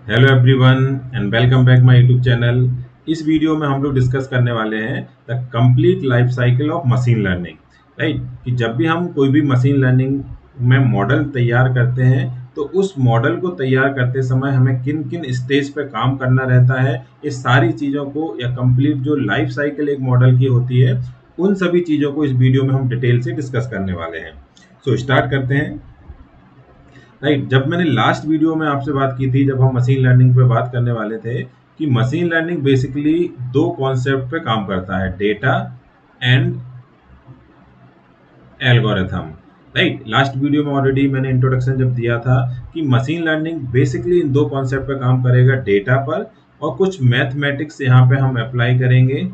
Hello everyone and welcome back my YouTube channel. इस video में हम लोग डिस्कस करने वाले हैं the complete life cycle of machine learning. Right, कि जब भी हम कोई भी मशीन लर्निंग में मॉडल तैयार करते हैं तो उस मॉडल को तैयार करते समय हमें किन किन स्टेज पे काम करना रहता है, ये सारी चीज़ों को या कंप्लीट जो लाइफ साइकिल एक मॉडल की होती है उन सभी चीज़ों को इस वीडियो में हम डिटेल से डिस्कस करने वाले हैं। सो स्टार्ट करते हैं। राइट, जब मैंने लास्ट वीडियो में आपसे बात की थी, जब हम मशीन लर्निंग पे बात करने वाले थे कि मशीन लर्निंग बेसिकली दो कॉन्सेप्ट पे काम करता है, data and algorithm. Right, last video में ऑलरेडी मैंने इंट्रोडक्शन जब दिया था कि मशीन लर्निंग बेसिकली इन दो कॉन्सेप्ट पे काम करेगा, डेटा पर और कुछ मैथमेटिक्स यहाँ पे हम अप्लाई करेंगे,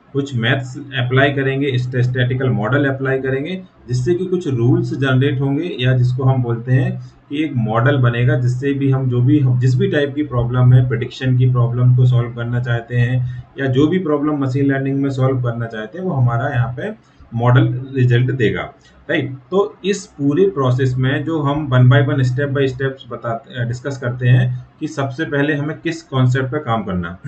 कुछ मैथ्स अप्लाई करेंगे, स्टैटिस्टिकल मॉडल अप्लाई करेंगे, जिससे कि कुछ रूल्स जनरेट होंगे या जिसको हम बोलते हैं कि एक मॉडल बनेगा जिससे भी हम जिस भी टाइप की प्रॉब्लम है, प्रेडिक्शन की प्रॉब्लम को सॉल्व करना चाहते हैं या जो भी प्रॉब्लम मशीन लर्निंग में सॉल्व करना चाहते हैं वो हमारा यहाँ पे मॉडल रिजल्ट देगा। राइट, तो इस पूरे प्रोसेस में जो हम वन बाय स्टेप बताते डिस्कस करते हैं कि सबसे पहले हमें किस कॉन्सेप्ट पे काम करना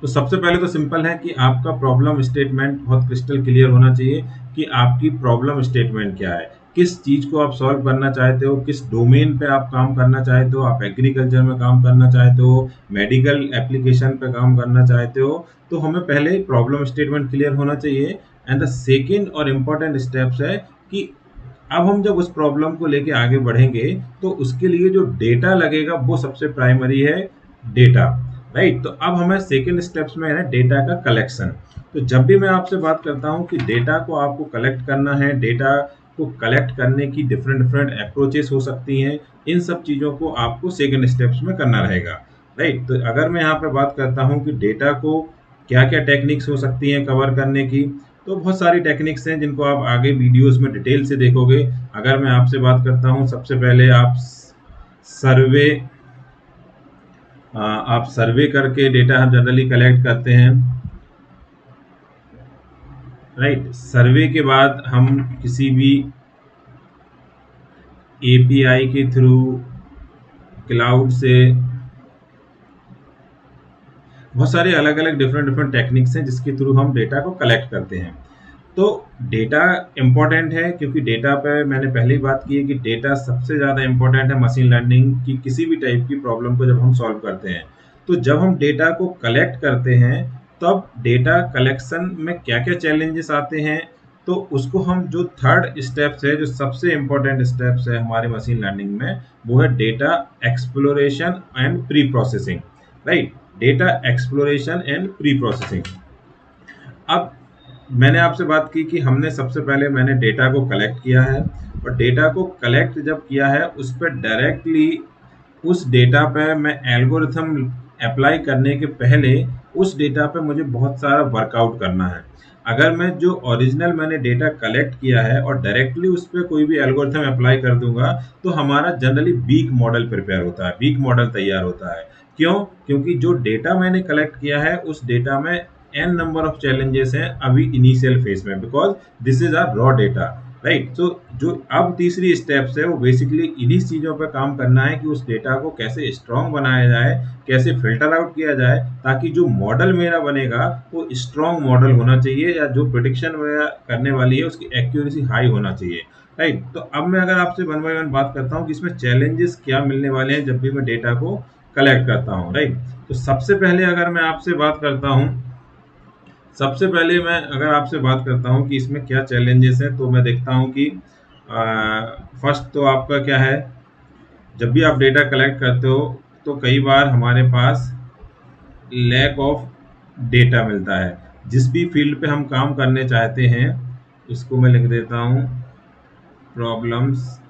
तो सबसे पहले तो सिंपल है कि आपका प्रॉब्लम स्टेटमेंट बहुत क्रिस्टल क्लियर होना चाहिए कि आपकी प्रॉब्लम स्टेटमेंट क्या है, किस चीज़ को आप सॉल्व करना चाहते हो, किस डोमेन पे आप काम करना चाहते हो, आप एग्रीकल्चर में काम करना चाहते हो, मेडिकल एप्लीकेशन पे काम करना चाहते हो। तो हमें पहले प्रॉब्लम स्टेटमेंट क्लियर होना चाहिए। एंड द सेकेंड और इम्पॉर्टेंट स्टेप्स है कि अब हम जब उस प्रॉब्लम को लेके आगे बढ़ेंगे तो उसके लिए जो डेटा लगेगा वो सबसे प्राइमरी है, डेटा। राइट, तो अब हमें सेकेंड स्टेप्स में है डेटा का कलेक्शन। तो जब भी मैं आपसे बात करता हूँ कि डेटा को आपको कलेक्ट करना है, डेटा को कलेक्ट करने की डिफरेंट डिफरेंट अप्रोचेस हो सकती हैं, इन सब चीज़ों को आपको सेकेंड स्टेप्स में करना रहेगा। राइट, तो अगर मैं यहाँ पे बात करता हूँ कि डेटा को क्या क्या टेक्निक्स हो सकती हैं कवर करने की, तो बहुत सारी टेक्निक्स हैं जिनको आप आगे वीडियोस में डिटेल से देखोगे। अगर मैं आपसे बात करता हूँ, सबसे पहले सर्वे आप सर्वे करके डेटा हम जनरली कलेक्ट करते हैं। राइट, सर्वे के बाद हम किसी भी एपीआई के थ्रू, क्लाउड से, बहुत सारे अलग अलग डिफरेंट डिफरेंट टेक्निक्स हैं जिसके थ्रू हम डेटा को कलेक्ट करते हैं। तो डेटा इम्पॉर्टेंट है क्योंकि डेटा पे मैंने पहले ही बात की है कि डेटा सबसे ज़्यादा इम्पॉर्टेंट है मशीन लर्निंग की किसी भी टाइप की प्रॉब्लम को जब हम सॉल्व करते हैं। तो जब हम डेटा को कलेक्ट करते हैं तब डेटा कलेक्शन में क्या क्या चैलेंजेस आते हैं, तो उसको हम जो थर्ड स्टेप्स है, जो सबसे इम्पोर्टेंट स्टेप्स है हमारे मशीन लर्निंग में, वो है data exploration and pre processing. Right, data exploration and pre processing. अब मैंने आपसे बात की कि हमने सबसे पहले मैंने डेटा को कलेक्ट किया है और डेटा को कलेक्ट जब किया है उस पर डायरेक्टली उस डेटा पे मैं एल्गोरिथम अप्लाई करने के पहले उस डेटा पे मुझे बहुत सारा वर्कआउट करना है। अगर मैं जो ओरिजिनल मैंने डेटा कलेक्ट किया है और डायरेक्टली उस पर कोई भी एल्गोरिथम अप्लाई कर दूंगा तो हमारा जनरली वीक मॉडल प्रिपेयर होता है, वीक मॉडल तैयार होता है। क्यों? क्योंकि जो डेटा मैंने कलेक्ट किया है उस डेटा में एन नंबर ऑफ चैलेंजेस हैं अभी इनिशियल फेज में, because this is our raw data. Right, तो जो अब तीसरी स्टेप्स है वो बेसिकली इन्हीं चीज़ों पर काम करना है कि उस डेटा को कैसे स्ट्रॉन्ग बनाया जाए, कैसे फिल्टर आउट किया जाए, ताकि जो मॉडल मेरा बनेगा वो स्ट्रॉन्ग मॉडल होना चाहिए या जो प्रिडिक्शन मेरा करने वाली है उसकी एक्यूरेसी हाई होना चाहिए। राइट, तो अब मैं अगर आपसे वन बाय वन बात करता हूँ कि इसमें चैलेंजेस क्या मिलने वाले हैं जब भी मैं डेटा को कलेक्ट करता हूँ। राइट, तो सबसे पहले अगर मैं आपसे बात करता हूँ, सबसे पहले मैं अगर आपसे बात करता हूँ कि इसमें क्या चैलेंजेस हैं, तो मैं देखता हूँ कि फर्स्ट तो आपका क्या है, जब भी आप डेटा कलेक्ट करते हो तो कई बार हमारे पास लैक ऑफ डेटा मिलता है। जिस भी फील्ड पे हम काम करने चाहते हैं, इसको मैं लिख देता हूँ प्रॉब्लम्स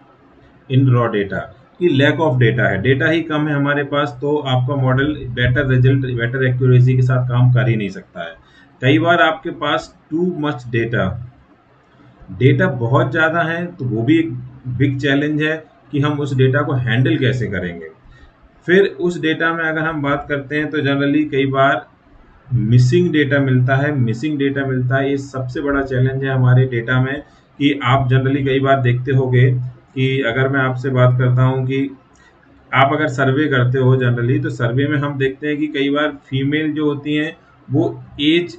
इन रॉ डेटा, कि लैक ऑफ डेटा है, डेटा ही कम है हमारे पास, तो आपका model better result, better accuracy के साथ काम कर ही नहीं सकता है। कई बार आपके पास टू मच डेटा, डेटा बहुत ज़्यादा है, तो वो भी एक बिग चैलेंज है कि हम उस डेटा को हैंडल कैसे करेंगे। फिर उस डेटा में अगर हम बात करते हैं तो जनरली कई बार मिसिंग डेटा मिलता है, मिसिंग डेटा मिलता है, ये सबसे बड़ा चैलेंज है हमारे डेटा में। कि आप जनरली कई बार देखते होंगे कि अगर मैं आपसे बात करता हूँ कि आप अगर सर्वे करते हो जनरली, तो सर्वे में हम देखते हैं कि कई बार फीमेल जो होती हैं वो एज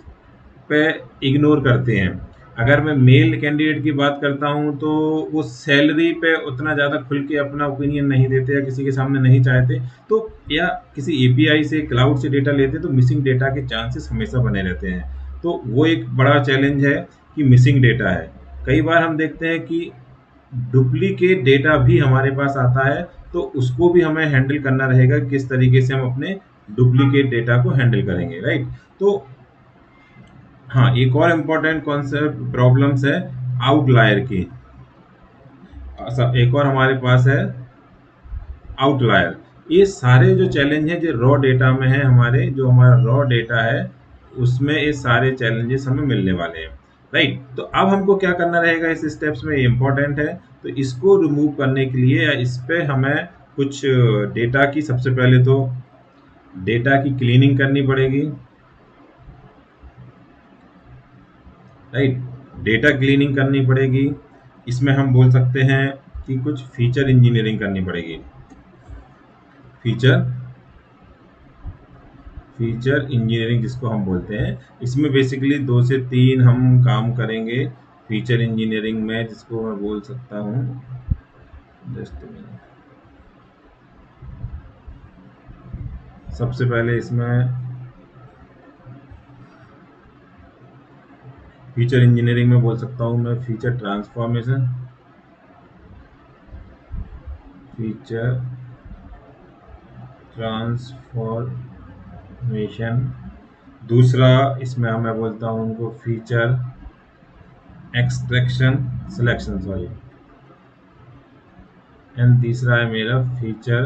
पे इग्नोर करते हैं। अगर मैं मेल कैंडिडेट की बात करता हूँ तो वो सैलरी पे उतना ज़्यादा खुल के अपना ओपिनियन नहीं देते या किसी के सामने नहीं चाहते, तो या किसी एपीआई से क्लाउड से डेटा लेते तो मिसिंग डेटा के चांसेस हमेशा बने रहते हैं। तो वो एक बड़ा चैलेंज है कि मिसिंग डेटा है। कई बार हम देखते हैं कि डुप्लीकेट डेटा भी हमारे पास आता है, तो उसको भी हमें हैंडल करना रहेगा, किस तरीके से हम अपने डुप्लीकेट डेटा को हैंडल करेंगे, राइट। तो हाँ, एक और इम्पोर्टेंट कॉन्सेप्ट प्रॉब्लम्स है आउटलायर की। एक और हमारे पास है आउटलायर। ये सारे जो चैलेंज हैं जो रॉ डेटा में है, हमारे जो हमारा रॉ डेटा है उसमें ये सारे चैलेंजेस हमें मिलने वाले हैं, राइट। तो अब हमको क्या करना रहेगा इस स्टेप्स में, ये इम्पोर्टेंट है। तो इसको रिमूव करने के लिए या इस पे हमें कुछ डेटा की, सबसे पहले तो डेटा की क्लीनिंग करनी पड़ेगी, राइट। डेटा क्लीनिंग करनी पड़ेगी। इसमें हम बोल सकते हैं कि कुछ फीचर इंजीनियरिंग करनी पड़ेगी। फीचर फीचर इंजीनियरिंग जिसको हम बोलते हैं, इसमें बेसिकली 2 से 3 हम काम करेंगे फीचर इंजीनियरिंग में, जिसको मैं बोल सकता हूँ, जस्ट सबसे पहले इसमें फीचर इंजीनियरिंग में बोल सकता हूँ मैं फीचर ट्रांसफॉर्मेशन, फीचर ट्रांसफॉर्मेशन। दूसरा इसमें मैं बोलता हूँ उनको feature extraction selection, sorry. And तीसरा है मेरा फीचर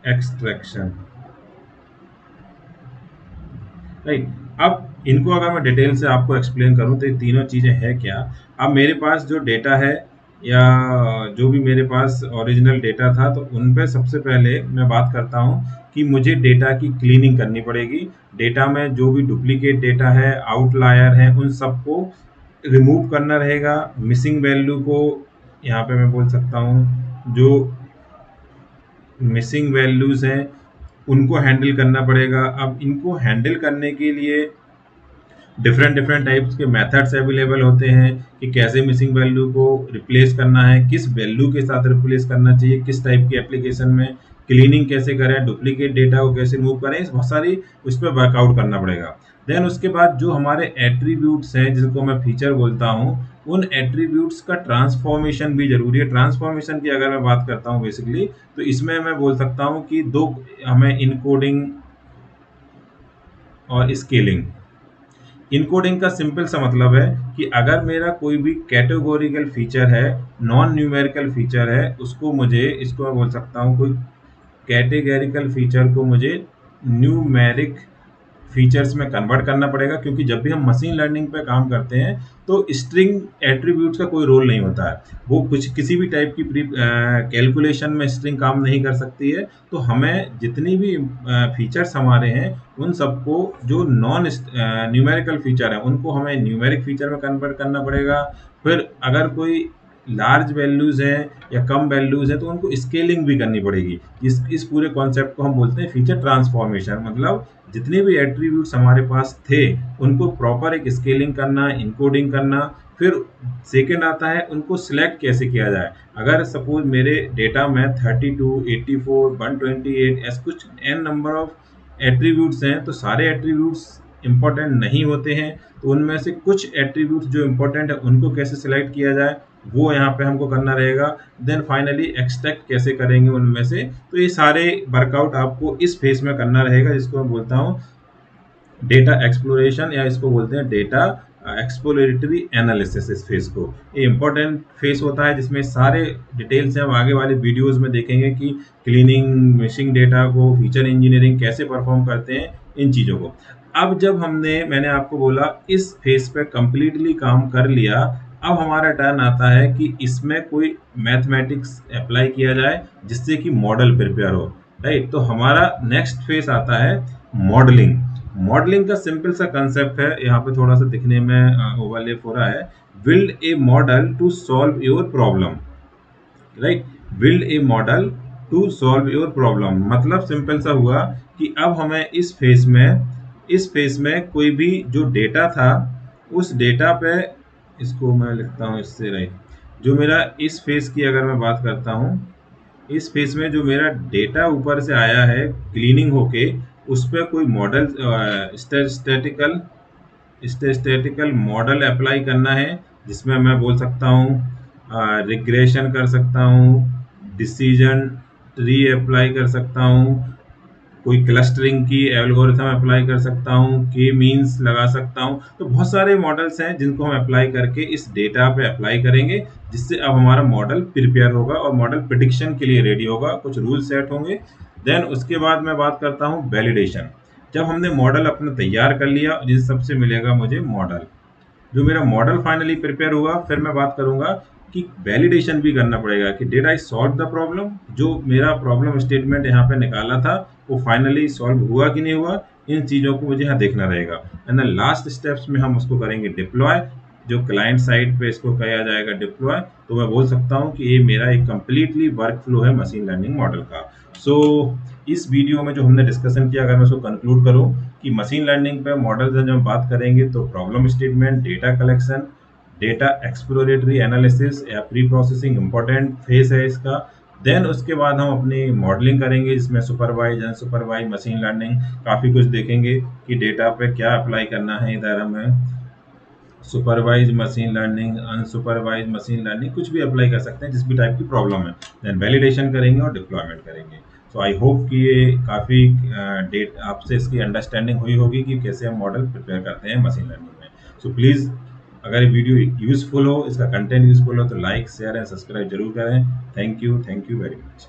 एक्सट्रैक्शन, राइट। अब इनको अगर मैं डिटेल से आपको एक्सप्लेन करूं तो ये तीनों चीज़ें हैं क्या। अब मेरे पास जो डेटा है या जो भी मेरे पास ओरिजिनल डेटा था, तो उन पे सबसे पहले मैं बात करता हूं कि मुझे डेटा की क्लीनिंग करनी पड़ेगी। डेटा में जो भी डुप्लीकेट डेटा है, आउटलायर है, उन सबको रिमूव करना रहेगा। मिसिंग वैल्यू को यहाँ पे मैं बोल सकता हूँ, जो मिसिंग वैल्यूज़ हैं उनको हैंडल करना पड़ेगा। अब इनको हैंडल करने के लिए डिफरेंट डिफरेंट टाइप्स के मेथड्स अवेलेबल होते हैं कि कैसे मिसिंग वैल्यू को रिप्लेस करना है, किस वैल्यू के साथ रिप्लेस करना चाहिए, किस टाइप की एप्लीकेशन में, क्लीनिंग कैसे करें, डुप्लीकेट डेटा को कैसे रिमूव करें, इस बहुत सारी उस पर वर्कआउट करना पड़ेगा। देन उसके बाद जो हमारे एट्रीब्यूट्स हैं जिनको मैं फीचर बोलता हूँ, उन एट्रीब्यूट्स का ट्रांसफॉर्मेशन भी जरूरी है। ट्रांसफॉर्मेशन की अगर मैं बात करता हूँ बेसिकली, तो इसमें मैं बोल सकता हूँ कि दो हमें इनकोडिंग और स्केलिंग। इनकोडिंग का सिंपल सा मतलब है कि अगर मेरा कोई भी कैटेगोरिकल फीचर है, नॉन न्यूमेरिकल फीचर है, उसको मुझे, इसको मैं बोल सकता हूँ, कोई कैटेगोरिकल फीचर को मुझे न्यूमेरिक फीचर्स में कन्वर्ट करना पड़ेगा। क्योंकि जब भी हम मशीन लर्निंग पे काम करते हैं तो स्ट्रिंग एट्रीब्यूट्स का कोई रोल नहीं होता है, वो कुछ किसी भी टाइप की कैलकुलेशन में स्ट्रिंग काम नहीं कर सकती है। तो हमें जितनी भी फीचर्स हमारे हैं उन सबको, जो नॉन न्यूमेरिकल फीचर है उनको हमें न्यूमेरिक फीचर में कन्वर्ट करना पड़ेगा। फिर अगर कोई लार्ज वैल्यूज हैं या कम वैल्यूज हैं तो उनको स्केलिंग भी करनी पड़ेगी। इस पूरे कॉन्सेप्ट को हम बोलते हैं फीचर ट्रांसफॉर्मेशन। मतलब जितने भी एट्रीब्यूट्स हमारे पास थे उनको प्रॉपर एक स्केलिंग करना, इनकोडिंग करना। फिर सेकंड आता है उनको सिलेक्ट कैसे किया जाए। अगर सपोज मेरे डेटा में 32, 84, 128 ऐसे कुछ n नंबर ऑफ एट्रीब्यूट्स हैं, तो सारे एट्रीब्यूट्स इंपॉर्टेंट नहीं होते हैं, तो उनमें से कुछ एट्रीब्यूट्स जो इंपॉर्टेंट है उनको कैसे सिलेक्ट किया जाए वो यहाँ पे हमको करना रहेगा। देन फाइनली एक्सट्रैक्ट कैसे करेंगे उनमें से। तो ये सारे वर्कआउट आपको इस फेज में करना रहेगा, जिसको मैं बोलता हूँ डेटा एक्सप्लोरेशन, या इसको बोलते हैं डेटा एक्सप्लोरेटरी एनालिसिस। इस फेज को, ये इंपॉर्टेंट फेज होता है जिसमें सारे डिटेल्स हम आगे वाले वीडियोस में देखेंगे कि क्लीनिंग, मिसिंग डेटा को, फीचर इंजीनियरिंग कैसे परफॉर्म करते हैं, इन चीज़ों को। अब जब मैंने आपको बोला इस फेज पे कंप्लीटली काम कर लिया, अब हमारा टर्न आता है कि इसमें कोई मैथमेटिक्स अप्लाई किया जाए जिससे कि मॉडल प्रिपेयर हो, राइट। तो हमारा नेक्स्ट फेज आता है मॉडलिंग। मॉडलिंग का सिंपल सा कंसेप्ट है, यहाँ पे थोड़ा सा दिखने में ओवरलैप हो रहा है। Build a model to solve your problem, right. Build a model to solve your problem. मतलब सिंपल सा हुआ कि अब हमें इस फेस में कोई भी जो डेटा था उस डेटा पे, इसको मैं लिखता हूँ इससे, राइट, जो मेरा इस फेस की अगर मैं बात करता हूँ, इस फेस में जो मेरा डेटा ऊपर से आया है क्लीनिंग होके, उस पर कोई model statistical statistical model apply करना है, जिसमें मैं बोल सकता हूँ रिग्रेशन कर सकता हूँ, डिसीजन ट्री अप्लाई कर सकता हूँ, कोई क्लस्टरिंग की एल्गोरिथम अप्लाई कर सकता हूँ, के मीन्स लगा सकता हूँ। तो बहुत सारे मॉडल्स हैं जिनको हम अप्लाई करके इस डेटा पे अप्लाई करेंगे, जिससे अब हमारा मॉडल प्रिपेयर होगा और मॉडल प्रिडिक्शन के लिए रेडी होगा, कुछ रूल सेट होंगे। देन उसके बाद मैं बात करता हूँ वैलिडेशन। जब हमने मॉडल अपना तैयार कर लिया, जिस सबसे मिलेगा मुझे मॉडल, जो मेरा मॉडल फाइनली प्रिपेयर हुआ, फिर मैं बात करूंगा कि वैलिडेशन भी करना पड़ेगा कि did I solve the problem. जो मेरा प्रॉब्लम स्टेटमेंट यहाँ पे निकाला था वो फाइनली सॉल्व हुआ कि नहीं हुआ, इन चीज़ों को मुझे यहाँ देखना रहेगा। एंड लास्ट स्टेप्स में हम उसको करेंगे डिप्लॉय, जो क्लाइंट साइड पे इसको कहा जाएगा डिप्लॉय। तो मैं बोल सकता हूँ कि ये मेरा एक कंप्लीटली वर्क फ्लो है मशीन लर्निंग मॉडल का। सो इस वीडियो में जो हमने डिस्कशन किया, अगर मैं उसको कंक्लूड करूँ कि मशीन लर्निंग पे मॉडल से जब हम बात करेंगे तो problem statement, data collection, data exploratory analysis या प्री प्रोसेसिंग इंपॉर्टेंट फेस है इसका। देन उसके बाद हम अपनी मॉडलिंग करेंगे, जिसमें सुपरवाइज अनसुपरवाइज मशीन लर्निंग काफ़ी कुछ देखेंगे कि डेटा पे क्या अप्लाई करना है। इधर हमें supervise machine learning, unsupervise machine learning कुछ भी अप्लाई कर सकते हैं जिस भी टाइप की प्रॉब्लम है। देन वैलिडेशन करेंगे और डिप्लॉयमेंट करेंगे। सो आई होप कि ये काफ़ी डेट आपसे इसकी अंडरस्टैंडिंग हुई होगी कि कैसे हम मॉडल प्रिपेयर करते हैं मशीन लर्निंग में। सो प्लीज़, अगर ये वीडियो यूज़फुल हो, इसका कंटेंट यूज़फुल हो, तो लाइक शेयर एंड सब्सक्राइब जरूर करें। Thank you very much.